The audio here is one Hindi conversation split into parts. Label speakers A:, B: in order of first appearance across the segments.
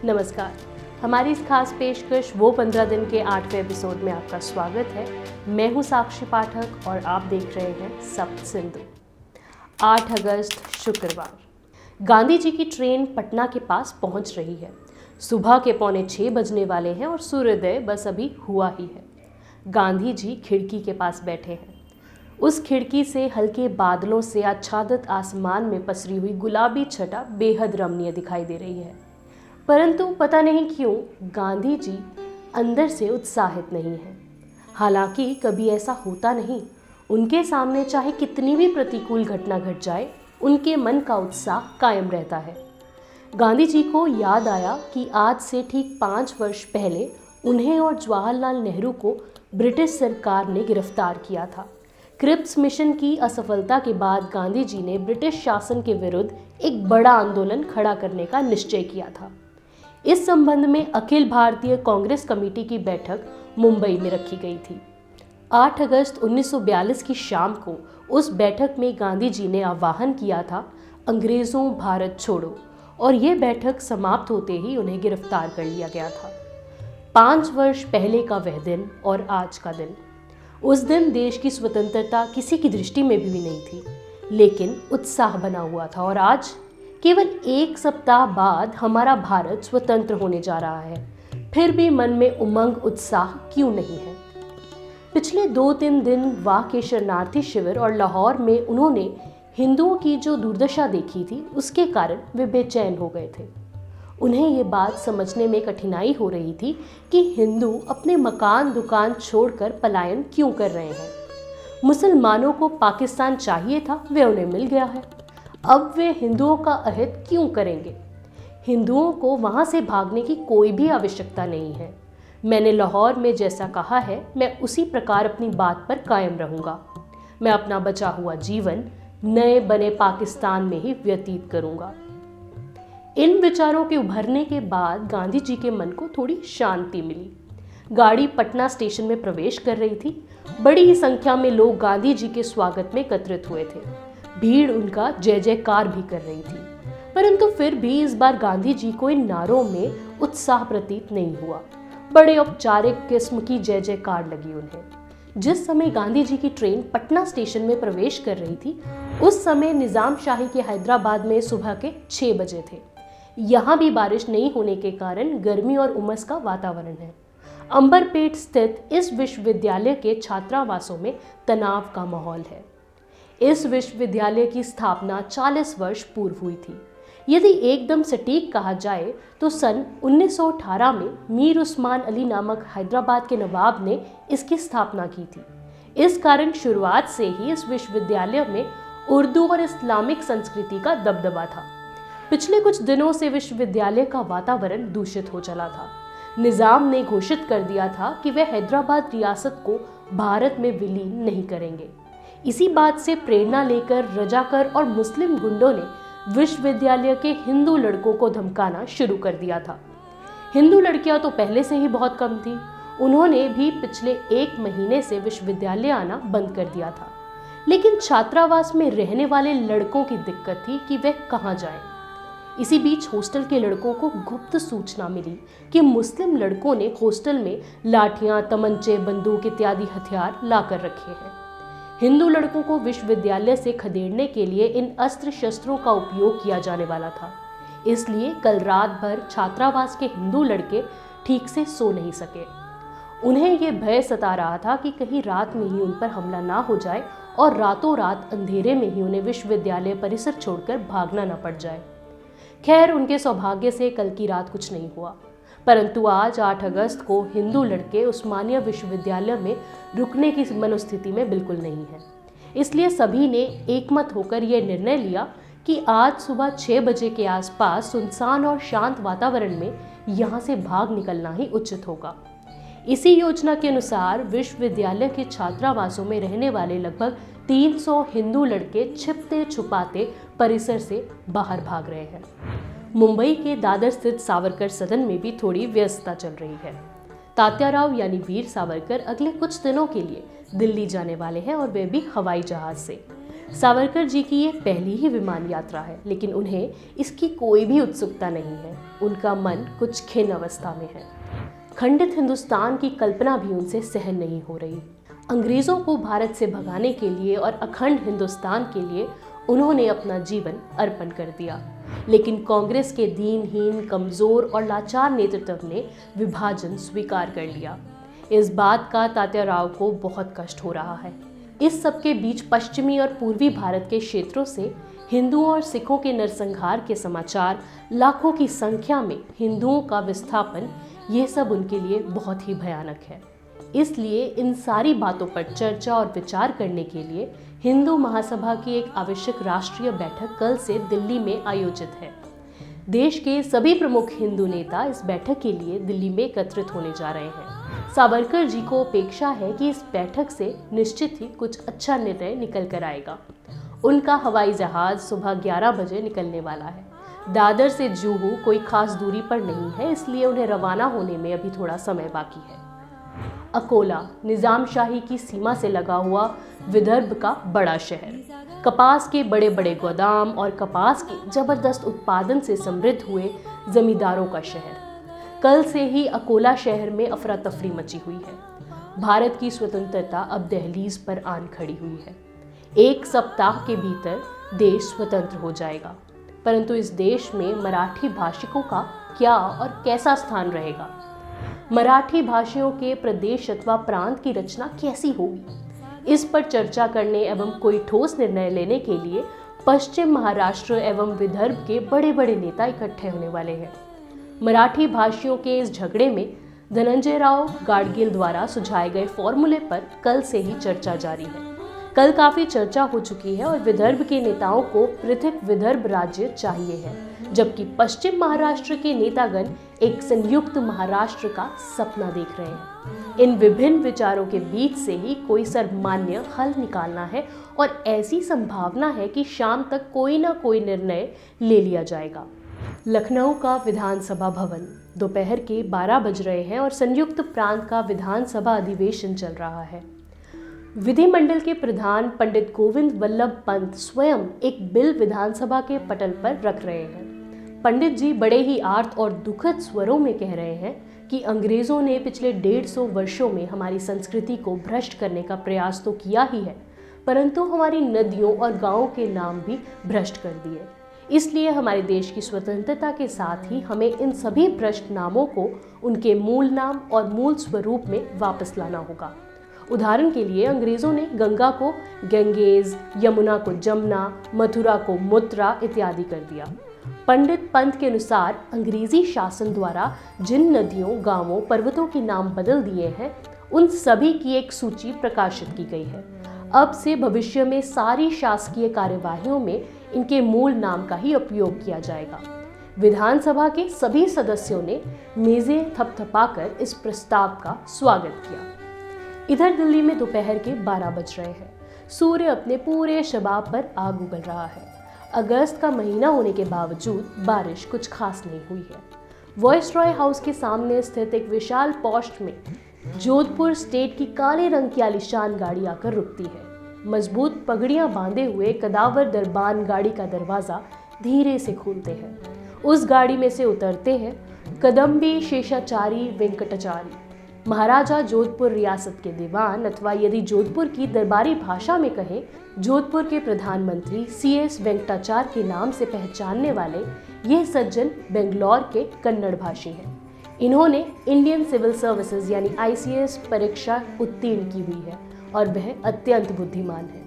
A: नमस्कार। हमारी इस खास पेशकश वो 15 दिन के 8वें एपिसोड में आपका स्वागत है। मैं हूँ साक्षी पाठक और आप देख रहे हैं सप्त सिंधु। 8 अगस्त शुक्रवार। गांधी जी की ट्रेन पटना के पास पहुँच रही है। सुबह के 5:45 बजने वाले हैं और सूर्योदय बस अभी हुआ ही है। गांधी जी खिड़की के पास बैठे हैं। उस खिड़की से हल्के बादलों से आच्छादित आसमान में पसरी हुई गुलाबी छटा बेहद रमणीय दिखाई दे रही है। परंतु पता नहीं क्यों गांधी जी अंदर से उत्साहित नहीं हैं। हालांकि कभी ऐसा होता नहीं। उनके सामने चाहे कितनी भी प्रतिकूल घटना घट जाए, उनके मन का उत्साह कायम रहता है। गांधी जी को याद आया कि आज से ठीक 5 वर्ष पहले उन्हें और जवाहरलाल नेहरू को ब्रिटिश सरकार ने गिरफ्तार किया था। क्रिप्स मिशन की असफलता के बाद गांधी जी ने ब्रिटिश शासन के विरुद्ध एक बड़ा आंदोलन खड़ा करने का निश्चय किया था। इस संबंध में अखिल भारतीय कांग्रेस कमेटी की बैठक मुंबई में रखी गई थी। 8 अगस्त 1942 की शाम को उस बैठक में गांधी जी ने आह्वान किया था, अंग्रेजों भारत छोड़ो, और ये बैठक समाप्त होते ही उन्हें गिरफ्तार कर लिया गया था। 5 वर्ष पहले का वह दिन और आज का दिन। उस दिन देश की स्वतंत्रता किसी की दृष्टि में भी नहीं थी, लेकिन उत्साह बना हुआ था। और आज केवल 1 सप्ताह बाद हमारा भारत स्वतंत्र होने जा रहा है, फिर भी मन में उमंग उत्साह क्यों नहीं है। पिछले 2-3 दिन वाह के शरणार्थी शिविर और लाहौर में उन्होंने हिंदुओं की जो दुर्दशा देखी थी, उसके कारण वे बेचैन हो गए थे। उन्हें ये बात समझने में कठिनाई हो रही थी कि हिंदू अपने मकान दुकान छोड़कर पलायन क्यों कर रहे हैं। मुसलमानों को पाकिस्तान चाहिए था, वे उन्हें मिल गया है। अब वे हिंदुओं का अहित क्यों करेंगे। हिंदुओं को वहां से भागने की कोई भी आवश्यकता नहीं है। मैंने लाहौर में जैसा कहा है, मैं उसी प्रकार अपनी बात पर कायम रहूंगा। मैं अपना बचा हुआ जीवन नए बने पाकिस्तान में ही व्यतीत करूंगा। इन विचारों के उभरने के बाद गांधी जी के मन को थोड़ी शांति मिली। गाड़ी पटना स्टेशन में प्रवेश कर रही थी। बड़ी ही संख्या में लोग गांधी जी के स्वागत में एकत्रित हुए थे। भीड़ उनका जय जयकार भी कर रही थी। परंतु फिर भी इस बार गांधी जी को इन नारों में उत्साह प्रतीत नहीं हुआ। बड़े औपचारिक किस्म की जय जयकार लगी उन्हें। जिस समय गांधी जी की ट्रेन पटना स्टेशन में प्रवेश कर रही थी, उस समय निजाम शाही के हैदराबाद में सुबह के 6 बजे थे। यहाँ भी बारिश नहीं होने के कारण गर्मी और उमस का वातावरण है। अंबरपेट स्थित इस विश्वविद्यालय के छात्रावासों में तनाव का माहौल है। इस विश्वविद्यालय की स्थापना 40 वर्ष पूर्व हुई थी। यदि एकदम सटीक कहा जाए तो सन 1918 में मीर उस्मान अली नामक हैदराबाद के नवाब ने इसकी स्थापना की थी। इस कारण शुरुआत से ही इस विश्वविद्यालय में उर्दू और इस्लामिक संस्कृति का दबदबा था। पिछले कुछ दिनों से विश्वविद्यालय का वातावरण दूषित हो चला था। निजाम ने घोषित कर दिया था कि वे हैदराबाद रियासत को भारत में विलीन नहीं करेंगे। इसी बात से प्रेरणा लेकर रजाकर और मुस्लिम गुंडों ने विश्वविद्यालय के हिंदू लड़कों को धमकाना शुरू कर दिया था। हिंदू लड़कियां तो पहले से ही बहुत कम थी। उन्होंने भी पिछले 1 महीने से विश्वविद्यालय आना बंद कर दिया था। लेकिन छात्रावास में रहने वाले लड़कों की दिक्कत थी कि वे कहाँ जाएं। इसी बीच हॉस्टल के लड़कों को गुप्त सूचना मिली कि मुस्लिम लड़कों ने हॉस्टल में लाठियां, तमंचे, बंदूक इत्यादि हथियार लाकर रखे हैं। हिंदू लड़कों को विश्वविद्यालय से खदेड़ने के लिए इन अस्त्र शस्त्रों का उपयोग किया जाने वाला था। इसलिए कल रात भर छात्रावास के हिंदू लड़के ठीक से सो नहीं सके। उन्हें यह भय सता रहा था कि कहीं रात में ही उन पर हमला ना हो जाए और रातों रात अंधेरे में ही उन्हें विश्वविद्यालय परिसर छोड़कर भागना न पड़ जाए। खैर, उनके सौभाग्य से कल की रात कुछ नहीं हुआ। परंतु आज 8 अगस्त को हिंदू लड़के उस्मानिया विश्वविद्यालय में रुकने की मनोस्थिति में बिल्कुल नहीं है। इसलिए सभी ने एकमत होकर यह निर्णय लिया कि आज सुबह 6 बजे के आसपास सुनसान और शांत वातावरण में यहाँ से भाग निकलना ही उचित होगा। इसी योजना के अनुसार विश्वविद्यालय के छात्रावासों में रहने वाले लगभग 300 हिंदू लड़के छिपते छुपाते परिसर से बाहर भाग रहे हैं। मुंबई के दादर स्थित सावरकर सदन में भी थोड़ी व्यस्तता चल रही है। तात्याराव यानी वीर सावरकर अगले कुछ दिनों के लिए दिल्ली जाने वाले हैं और वे भी हवाई जहाज से। सावरकर जी की ये पहली ही विमान यात्रा है, लेकिन उन्हें इसकी कोई भी उत्सुकता नहीं है। उनका मन कुछ खिन्न अवस्था में है। खंडित हिंदुस्तान की कल्पना भी उनसे सहन नहीं हो रही। अंग्रेजों को भारत से भगाने के लिए और अखंड हिंदुस्तान के लिए उन्होंने अपना जीवन अर्पण कर दिया, लेकिन कांग्रेस के दीनहीन, कमजोर और लाचार नेतृत्व ने विभाजन स्वीकार कर लिया। इस बात का तात्याराव को बहुत कष्ट हो रहा है। इस सब के बीच पश्चिमी और पूर्वी भारत के क्षेत्रों से हिंदुओं और सिखों के नरसंहार के समाचार, लाखों की संख्या में हिंदुओं का विस्थापन, ये सब उनके लिए बहुत ही भयानक है। इसलिए इन सारी बातों पर चर्चा और विचार करने के लिए हिंदू महासभा की एक आवश्यक राष्ट्रीय बैठक कल से दिल्ली में आयोजित है। देश के सभी प्रमुख हिंदू नेता इस बैठक के लिए दिल्ली में एकत्रित होने जा रहे हैं। सावरकर जी को अपेक्षा है कि इस बैठक से निश्चित ही कुछ अच्छा निर्णय निकल कर आएगा। उनका हवाई जहाज सुबह 11 बजे निकलने वाला है। दादर से जुहू कोई खास दूरी पर नहीं है, इसलिए उन्हें रवाना होने में अभी थोड़ा समय बाकी है। अकोला निजामशाही की सीमा से लगा हुआ विदर्भ का बड़ा शहर, कपास के बड़े बड़े गोदाम और कपास के जबरदस्त उत्पादन से समृद्ध हुए जमींदारों का शहर। कल से ही अकोला शहर में अफरा तफरी मची हुई है। भारत की स्वतंत्रता अब दहलीज पर आन खड़ी हुई है। 1 सप्ताह के भीतर देश स्वतंत्र हो जाएगा, परंतु इस देश में मराठी भाषिकों का क्या और कैसा स्थान रहेगा? मराठी भाषियों के प्रदेश अथवा प्रांत की रचना कैसी होगी? इस पर चर्चा करने एवं कोई ठोस निर्णय लेने के लिए पश्चिम महाराष्ट्र एवं विदर्भ के बड़े बड़े नेता इकट्ठे होने वाले हैं। मराठी भाषियों के इस झगड़े में धनंजय राव गाडगिल द्वारा सुझाए गए फॉर्मूले पर कल से ही चर्चा जारी है। कल काफी चर्चा हो चुकी है और विदर्भ के नेताओं को पृथक विदर्भ राज्य चाहिए है, जबकि पश्चिम महाराष्ट्र के नेतागण एक संयुक्त महाराष्ट्र का सपना देख रहे हैं। इन विभिन्न विचारों के बीच से ही कोई सर्वमान्य हल निकालना है और ऐसी संभावना है कि शाम तक कोई ना कोई निर्णय ले लिया जाएगा। लखनऊ का विधानसभा भवन, दोपहर के 12 बज रहे हैं और संयुक्त प्रांत का विधानसभा अधिवेशन चल रहा है। विधिमंडल के प्रधान पंडित गोविंद वल्लभ पंत स्वयं एक बिल विधानसभा के पटल पर रख रहे हैं। पंडित जी बड़े ही आर्त और दुखद स्वरों में कह रहे हैं कि अंग्रेजों ने पिछले 150 वर्षों में हमारी संस्कृति को भ्रष्ट करने का प्रयास तो किया ही है, परंतु हमारी नदियों और गांवों के नाम भी भ्रष्ट कर दिए। इसलिए हमारे देश की स्वतंत्रता के साथ ही हमें इन सभी भ्रष्ट नामों को उनके मूल नाम और मूल स्वरूप में वापस लाना होगा। उदाहरण के लिए अंग्रेजों ने गंगा को गंगेज, यमुना को जमुना, मथुरा को मुत्रा इत्यादि कर दिया। पंडित पंत के अनुसार अंग्रेजी शासन द्वारा जिन नदियों, गांवों, पर्वतों के नाम बदल दिए हैं, उन सभी की एक सूची प्रकाशित की गई है। अब से भविष्य में सारी शासकीय कार्यवाहियों में इनके मूल नाम का ही उपयोग किया जाएगा। विधानसभा के सभी सदस्यों ने मेजें थपथपाकर इस प्रस्ताव का स्वागत किया। इधर दिल्ली में दोपहर के 12 बज रहे हैं। सूर्य अपने पूरे शबाब पर आग उगल रहा है। अगस्त का महीना होने के बावजूद बारिश कुछ खास नहीं हुई है। वॉइसरॉय हाउस के सामने स्थित एक विशाल पोस्ट में जोधपुर स्टेट की काले रंग की आलीशान गाड़ी आकर रुकती है। मजबूत पगड़ियां बांधे हुए कदावर दरबान गाड़ी का दरवाजा धीरे से खोलते हैं। उस गाड़ी में से उतरते हैं कदम्बी शेषाचारी वेंकटाचारी, महाराजा जोधपुर रियासत के दीवान, अथवा यदि जोधपुर की दरबारी भाषा में कहें, जोधपुर के प्रधानमंत्री CS वेंकटाचार्य के नाम से पहचानने वाले ये सज्जन बेंगलौर के कन्नड़ भाषी हैं। इन्होंने इंडियन सिविल सर्विसेज यानी ICS परीक्षा उत्तीर्ण की हुई है और वह अत्यंत बुद्धिमान है।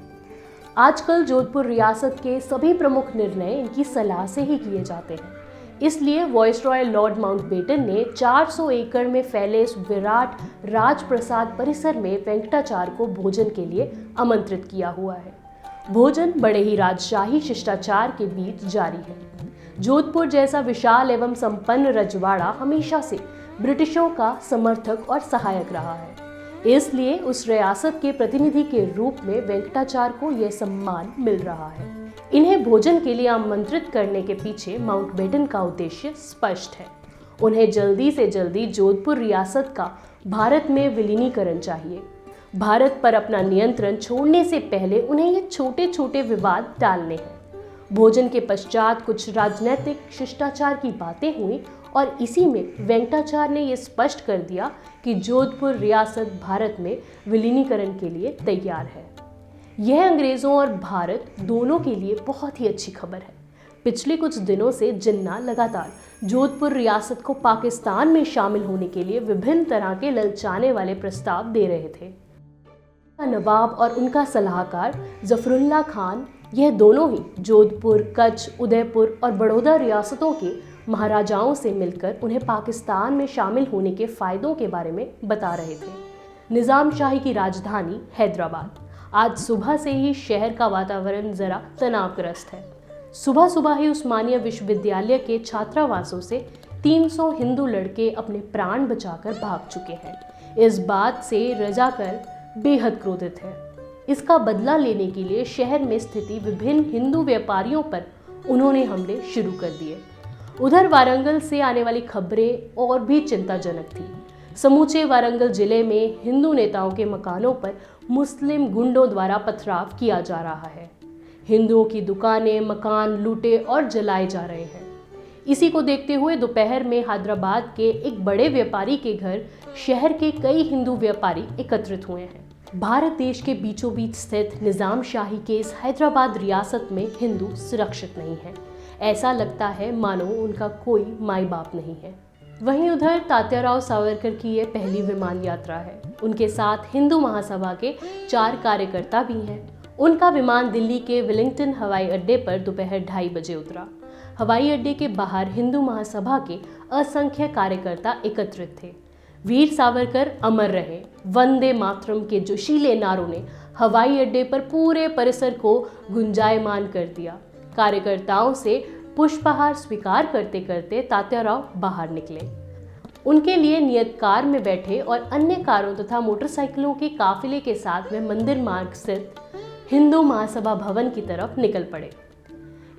A: आजकल जोधपुर रियासत के सभी प्रमुख निर्णय इनकी सलाह से ही किए जाते हैं। इसलिए वॉइसरॉय लॉर्ड माउंटबेटन ने 400 एकड़ में फैले इस विराट राजप्रसाद परिसर में वेंकटाचार्य को भोजन के लिए आमंत्रित किया हुआ है। भोजन बड़े ही राजशाही शिष्टाचार के बीच जारी है। जोधपुर जैसा विशाल एवं संपन्न रजवाड़ा हमेशा से ब्रिटिशों का समर्थक और सहायक रहा है। इसलिए उस रियासत के प्रतिनिधि के रूप में वेंकटाचार्य को यह सम्मान मिल रहा है। इन्हें भोजन के लिए आमंत्रित करने के पीछे माउंटबेटन का उद्देश्य स्पष्ट है। उन्हें जल्दी से जल्दी जोधपुर रियासत का भारत में विलीनीकरण चाहिए। भारत पर अपना नियंत्रण छोड़ने से पहले उन्हें ये छोटे छोटे विवाद टालने हैं। भोजन के पश्चात कुछ राजनीतिक शिष्टाचार की बातें हुई और इसी में वेंकटाचार्य ने यह स्पष्ट कर दिया कि जोधपुर रियासत भारत में विलीनीकरण के लिए तैयार है। यह अंग्रेजों और भारत दोनों के लिए बहुत ही अच्छी खबर है। पिछले कुछ दिनों से जिन्ना लगातार जोधपुर रियासत को पाकिस्तान में शामिल होने के लिए विभिन्न तरह के ललचाने वाले प्रस्ताव दे रहे थे। नवाब और उनका सलाहकार जफरुल्ला खान, यह दोनों ही जोधपुर, कच्छ, उदयपुर और बड़ौदा रियासतों के महाराजाओं से मिलकर उन्हें पाकिस्तान में शामिल होने के फायदों के बारे में बता रहे थे। निज़ाम शाही की राजधानी हैदराबाद, आज सुबह से ही शहर का वातावरण जरा तनावग्रस्त है। सुबह सुबह ही उस्मानिया विश्वविद्यालय के छात्रावासों से 300 हिंदू लड़के अपने प्राण बचाकर भाग चुके हैं। इस बात से रजाकर बेहद क्रोधित है। इसका बदला लेने के लिए शहर में स्थिति विभिन्न हिंदू व्यापारियों पर उन्होंने हमले शुरू कर दिए। उधर वारंगल से आने वाली खबरें और भी चिंताजनक थी। समूचे वारंगल जिले में हिंदू नेताओं के मकानों पर मुस्लिम गुंडों द्वारा पथराव किया जा रहा है। हिंदुओं की दुकानें, मकान लूटे और जलाए जा रहे हैं। इसी को देखते हुए दोपहर में हैदराबाद के एक बड़े व्यापारी के घर शहर के कई हिंदू व्यापारी एकत्रित हुए हैं। भारत देश के बीचों बीच स्थित निज़ाम शाही के इस हैदराबाद रियासत में हिंदू सुरक्षित नहीं है। ऐसा लगता है मानो उनका कोई माई बाप नहीं है। वहीं उधर तात्याराव सावरकर की ये पहली विमान यात्रा है। उनके साथ हिंदू महासभा के 4 कार्यकर्ता भी हैं। उनका विमान दिल्ली के वेलिंगटन हवाई अड्डे पर दोपहर 2:30 बजे उतरा। हवाई अड्डे के बाहर हिंदू महासभा के असंख्य कार्यकर्ता एकत्रित थे। वीर सावरकर अमर रहे, वंदे मातरम के जोशीले नारों ने हवाई अड्डे पर पूरे परिसर को गुंजायमान कर दिया। कार्यकर्ताओं से पुष्पहार स्वीकार करते करते तात्याराव बाहर निकले। उनके लिए नियत कार में बैठे और अन्य कारों तथा मोटरसाइकिलों के काफिले के साथ वे मंदिर मार्ग स्थित हिंदू महासभा भवन की तरफ निकल पड़े।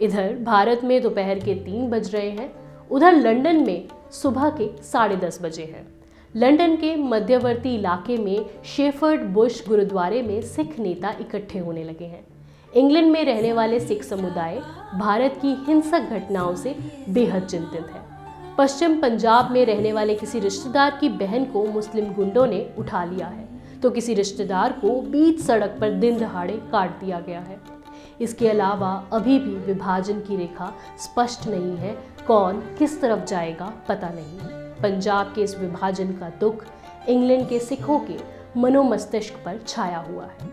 A: इधर भारत में दोपहर के 3 बज रहे हैं। उधर लंदन में सुबह के 10:30 बजे हैं। लंदन के मध्यवर्ती इलाके में शेफर्ड बुश गुरुद्वारे में सिख नेता इकट्ठे होने लगे हैं। इंग्लैंड में रहने वाले सिख समुदाय भारत की हिंसक घटनाओं से बेहद चिंतित है। पश्चिम पंजाब में रहने वाले किसी रिश्तेदार की बहन को मुस्लिम गुंडों ने उठा लिया है, तो किसी रिश्तेदार को बीच सड़क पर दिन दहाड़े काट दिया गया है। इसके अलावा अभी भी विभाजन की रेखा स्पष्ट नहीं है, कौन किस तरफ जाएगा पता नहीं। पंजाब के इस विभाजन का दुख इंग्लैंड के सिखों के मनोमस्तिष्क पर छाया हुआ है।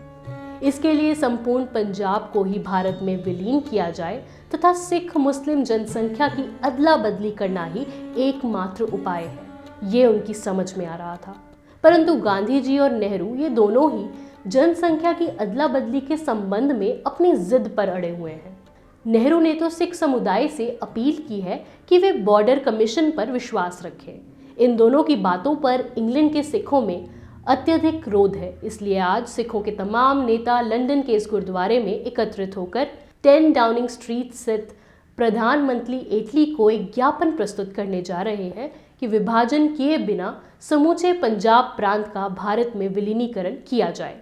A: इसके लिए संपूर्ण पंजाब को ही भारत में विलीन किया जाए तथा सिख मुस्लिम जनसंख्या की अदला बदली करना ही एकमात्र उपाय है, ये उनकी समझ में आ रहा था। परंतु गांधी जी और नेहरू ये दोनों ही जनसंख्या की अदला बदली के संबंध में अपनी जिद पर अड़े हुए हैं। नेहरू ने तो सिख समुदाय से अपील की है कि वे बॉर्डर कमीशन पर विश्वास रखें। इन दोनों की बातों पर इंग्लैंड के सिखों में अत्यधिक क्रोध है। इसलिए आज सिखों के तमाम नेता लंदन के इस गुरुद्वारे में एकत्रित होकर 10 डाउनिंग स्ट्रीट स्थित प्रधानमंत्री एटली को एक ज्ञापन प्रस्तुत करने जा रहे हैं कि विभाजन किए बिना समूचे पंजाब प्रांत का भारत में विलीनीकरण किया जाए।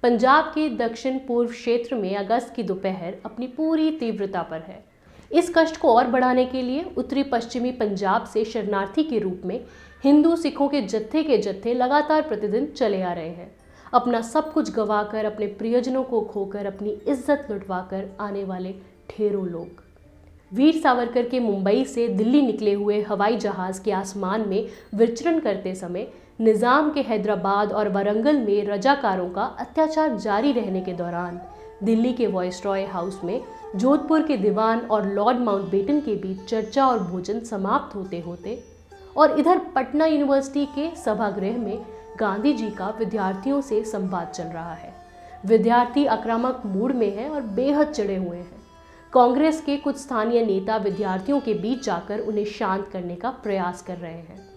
A: पंजाब के दक्षिण पूर्व क्षेत्र में अगस्त की दोपहर अपनी पूरी तीव्रता पर है। इस कष्ट को और बढ़ाने के लिए उत्तरी पश्चिमी पंजाब से शरणार्थी के रूप में हिंदू सिखों के जत्थे लगातार प्रतिदिन चले आ रहे हैं। अपना सब कुछ गंवाकर, अपने प्रियजनों को खोकर, अपनी इज्जत लुटवाकर आने वाले ढेरों लोग। वीर सावरकर के मुंबई से दिल्ली निकले हुए हवाई जहाज के आसमान में विचरण करते समय निज़ाम के हैदराबाद और वारंगल में रजाकारों का अत्याचार जारी रहने के दौरान दिल्ली के वॉइसरॉय हाउस में जोधपुर के दीवान और लॉर्ड माउंटबेटन के बीच चर्चा और भोजन समाप्त होते होते और इधर पटना यूनिवर्सिटी के सभागृह में गांधी जी का विद्यार्थियों से संवाद चल रहा है। विद्यार्थी आक्रामक मूड में हैं और बेहद चिढ़े हुए हैं। कांग्रेस के कुछ स्थानीय नेता विद्यार्थियों के बीच जाकर उन्हें शांत करने का प्रयास कर रहे हैं।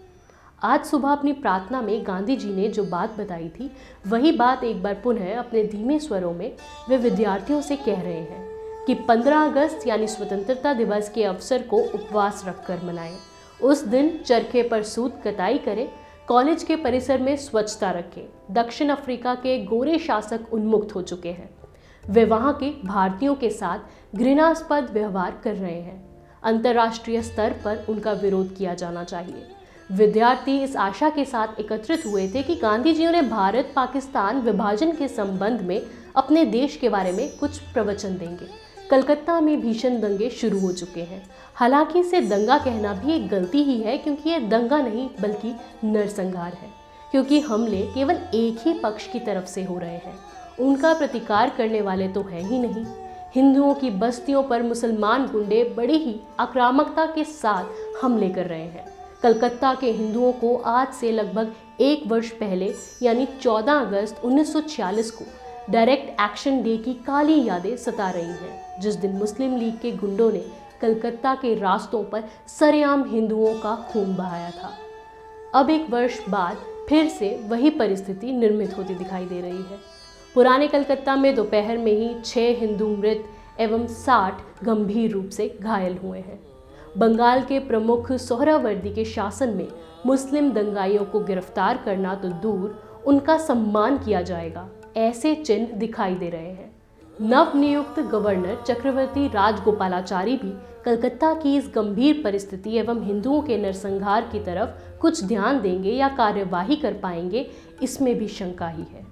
A: आज सुबह अपनी प्रार्थना में गांधी जी ने जो बात बताई थी, वही बात एक बार पुनः अपने धीमे स्वरों में वे विद्यार्थियों से कह रहे हैं कि 15 अगस्त यानी स्वतंत्रता दिवस के अवसर को उपवास रखकर मनाएं। उस दिन चरखे पर सूत कताई करें, कॉलेज के परिसर में स्वच्छता रखें। दक्षिण अफ्रीका के गोरे शासक उन्मुक्त हो चुके हैं। वे वहां के भारतीयों के साथ घृणास्पद व्यवहार कर रहे हैं। अंतर्राष्ट्रीय स्तर पर उनका विरोध किया जाना चाहिए। विद्यार्थी इस आशा के साथ एकत्रित हुए थे कि गांधी जी उन्हें भारत पाकिस्तान विभाजन के संबंध में अपने देश के बारे में कुछ प्रवचन देंगे। कलकत्ता में भीषण दंगे शुरू हो चुके हैं। हालांकि इसे दंगा कहना भी एक गलती ही है, क्योंकि ये दंगा नहीं बल्कि नरसंहार है, क्योंकि हमले केवल एक ही पक्ष की तरफ से हो रहे हैं। उनका प्रतिकार करने वाले तो हैं ही नहीं। हिंदुओं की बस्तियों पर मुसलमान गुंडे बड़ी ही आक्रामकता के साथ हमले कर रहे हैं। कलकत्ता के हिंदुओं को आज से लगभग 1 वर्ष पहले यानी 14 अगस्त 1946 को डायरेक्ट एक्शन डे की काली यादें सता रही हैं, जिस दिन मुस्लिम लीग के गुंडों ने कलकत्ता के रास्तों पर सरेआम हिंदुओं का खून बहाया था। अब 1 वर्ष बाद फिर से वही परिस्थिति निर्मित होती दिखाई दे रही है। पुराने कलकत्ता में दोपहर में ही 6 हिंदू मृत एवं 60 गंभीर रूप से घायल हुए हैं। बंगाल के प्रमुख सोहरावर्दी के शासन में मुस्लिम दंगाइयों को गिरफ्तार करना तो दूर, उनका सम्मान किया जाएगा, ऐसे चिन्ह दिखाई दे रहे हैं। नवनियुक्त गवर्नर चक्रवर्ती राजगोपालाचारी भी कलकत्ता की इस गंभीर परिस्थिति एवं हिंदुओं के नरसंहार की तरफ कुछ ध्यान देंगे या कार्यवाही कर पाएंगे, इसमें भी शंका ही है।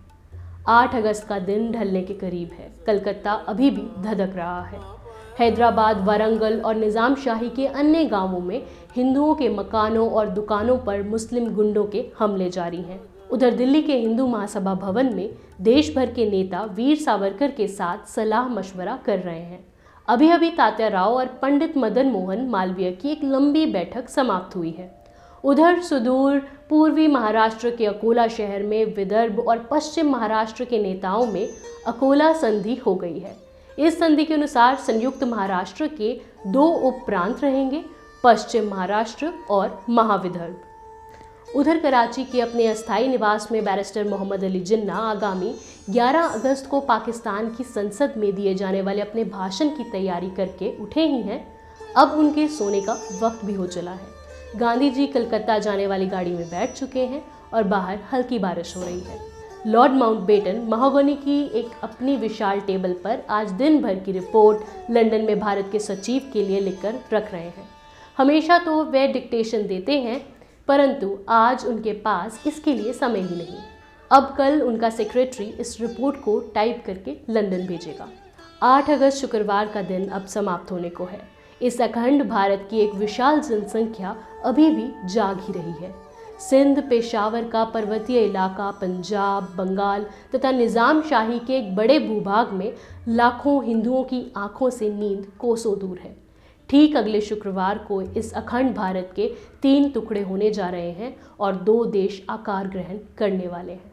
A: 8 अगस्त का दिन ढलने के करीब है। कलकत्ता अभी भी धधक रहा है। हैदराबाद, वारंगल और निज़ाम शाही के अन्य गांवों में हिंदुओं के मकानों और दुकानों पर मुस्लिम गुंडों के हमले जारी हैं। उधर दिल्ली के हिंदू महासभा भवन में देश भर के नेता वीर सावरकर के साथ सलाह मशवरा कर रहे हैं। अभी अभी तात्या राव और पंडित मदन मोहन मालवीय की एक लंबी बैठक समाप्त हुई है। उधर सुदूर पूर्वी महाराष्ट्र के अकोला शहर में विदर्भ और पश्चिम महाराष्ट्र के नेताओं में अकोला संधि हो गई है। इस संधि के अनुसार संयुक्त महाराष्ट्र के 2 उप प्रांत रहेंगे, पश्चिम महाराष्ट्र और महाविदर्भ। उधर कराची के अपने अस्थायी निवास में बैरिस्टर मोहम्मद अली जिन्ना आगामी 11 अगस्त को पाकिस्तान की संसद में दिए जाने वाले अपने भाषण की तैयारी करके उठे ही हैं। अब उनके सोने का वक्त भी हो चला है। गांधी जी कलकत्ता जाने वाली गाड़ी में बैठ चुके हैं और बाहर हल्की बारिश हो रही है। लॉर्ड माउंटबेटन महोगनी की एक अपनी विशाल टेबल पर आज दिन भर की रिपोर्ट लंदन में भारत के सचिव के लिए लिखकर रख रहे हैं। हमेशा तो वे डिक्टेशन देते हैं, परंतु आज उनके पास इसके लिए समय ही नहीं। अब कल उनका सेक्रेटरी इस रिपोर्ट को टाइप करके लंदन भेजेगा। 8 अगस्त शुक्रवार का दिन अब समाप्त होने को है। इस अखंड भारत की एक विशाल जनसंख्या अभी भी जाग ही रही है। सिंध, पेशावर का पर्वतीय इलाका, पंजाब, बंगाल तथा निज़ाम शाही के एक बड़े भूभाग में लाखों हिंदुओं की आंखों से नींद कोसों दूर है। ठीक अगले शुक्रवार को इस अखंड भारत के 3 टुकड़े होने जा रहे हैं और 2 देश आकार ग्रहण करने वाले हैं।